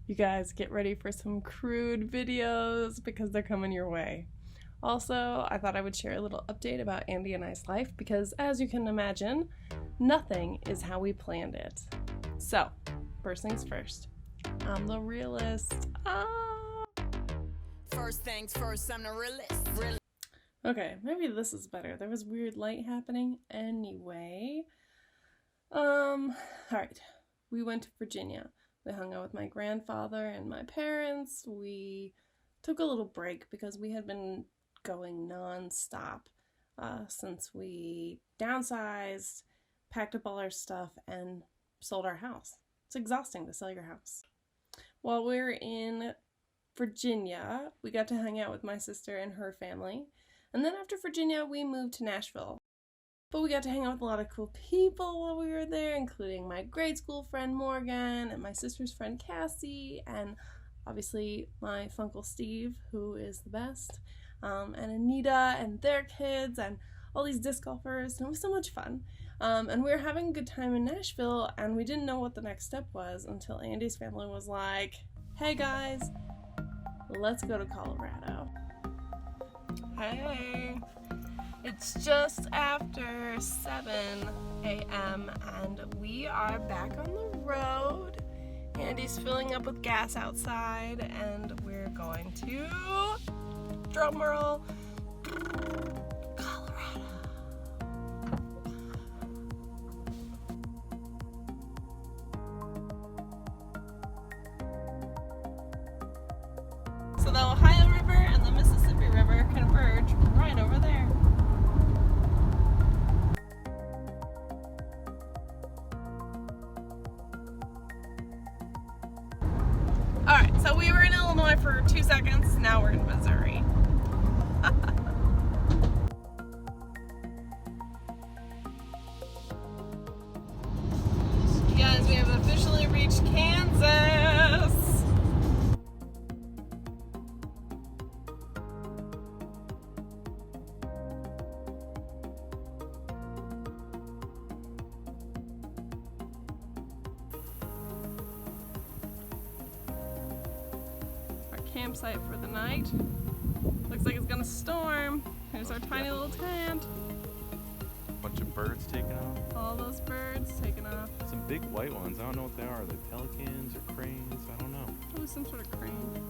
You guys get ready for some crude videos because they're coming your way. Also, I thought I would share a little update about Andy and I's life because, as you can imagine, nothing is how we planned it. So, first things first, I'm the realist. First things first, I'm the realist. Okay, maybe this is better. There was weird light happening anyway. Alright. We went to Virginia. We hung out with my grandfather and my parents. We took a little break because we had been going non-stop since we downsized, packed up all our stuff, and sold our house. It's exhausting to sell your house. While we were in Virginia, we got to hang out with my sister and her family. And then after Virginia, we moved to Nashville. But we got to hang out with a lot of cool people while we were there, including my grade school friend Morgan and my sister's friend Cassie, and obviously my Funkle Steve, who is the best, and Anita and their kids, and all these disc golfers, and it was so much fun. And we were having a good time in Nashville, and we didn't know what the next step was until Andy's family was like, hey guys, let's go to Colorado. Hey! It's just after 7 a.m. and we are back on the road. Andy's filling up with gas outside and we're going to, drumroll, Colorado. So the Ohio River and the Mississippi River converge right over there. Alright, so we were in Illinois for 2 seconds, now we're in Missouri. You guys, we have officially reached Kansas! Campsite for the night. Looks like it's gonna storm. Here's our tiny little tent. Bunch of birds taking off. All those birds taking off. Some big white ones. I don't know what they are. Are they pelicans or cranes? I don't know. Oh, some sort of crane.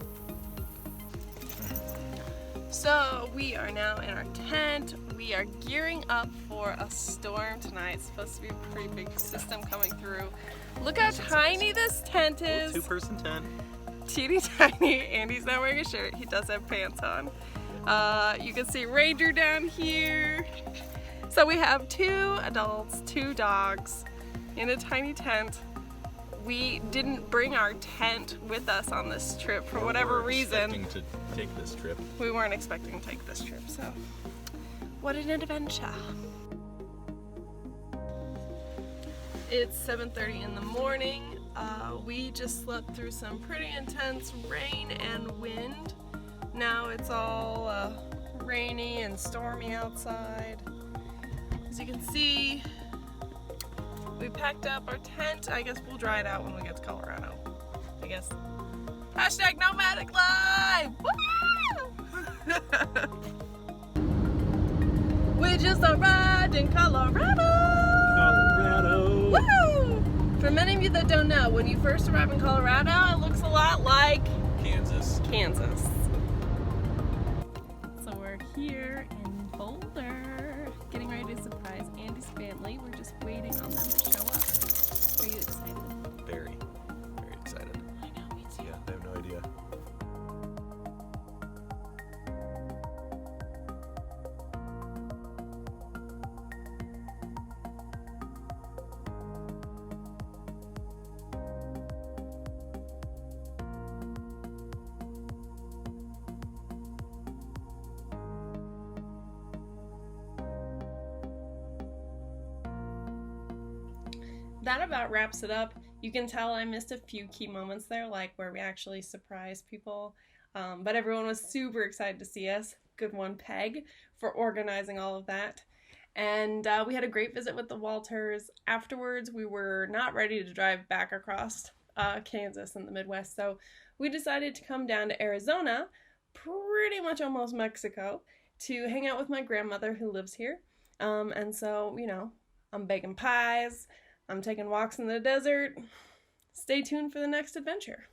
So we are now in our tent. We are gearing up for a storm tonight. It's supposed to be a pretty big system coming through. Look how tiny this tent is. 2-person tent. Teeny tiny. Andy's not wearing a shirt. He does have pants on. You can see Ranger down here. So we have 2 adults, 2 dogs in a tiny tent. We didn't bring our tent with us on this trip for whatever reason. We weren't expecting to take this trip. We weren't expecting to take this trip, so what an adventure. It's 7:30 in the morning. We just slept through some pretty intense rain and wind. Now it's all rainy and stormy outside. As you can see, we packed up our tent. I guess we'll dry it out when we get to Colorado. I guess. Hashtag Nomadic Live! Woo! We just arrived in Colorado! Woo! For many of you that don't know, when you first arrive in Colorado, it looks a lot like Kansas. So we're here in Boulder, getting ready to surprise Andy's family. We're just waiting on them to show up. Are you excited? Very, very excited. I know, me too. Yeah, I have no idea. That about wraps it up. You can tell I missed a few key moments there, like where we actually surprised people. But everyone was super excited to see us. Good one, Peg, for organizing all of that. And we had a great visit with the Walters. Afterwards, we were not ready to drive back across Kansas in the Midwest. So we decided to come down to Arizona, pretty much almost Mexico, to hang out with my grandmother who lives here. And so, I'm baking pies, I'm taking walks in the desert. Stay tuned for the next adventure.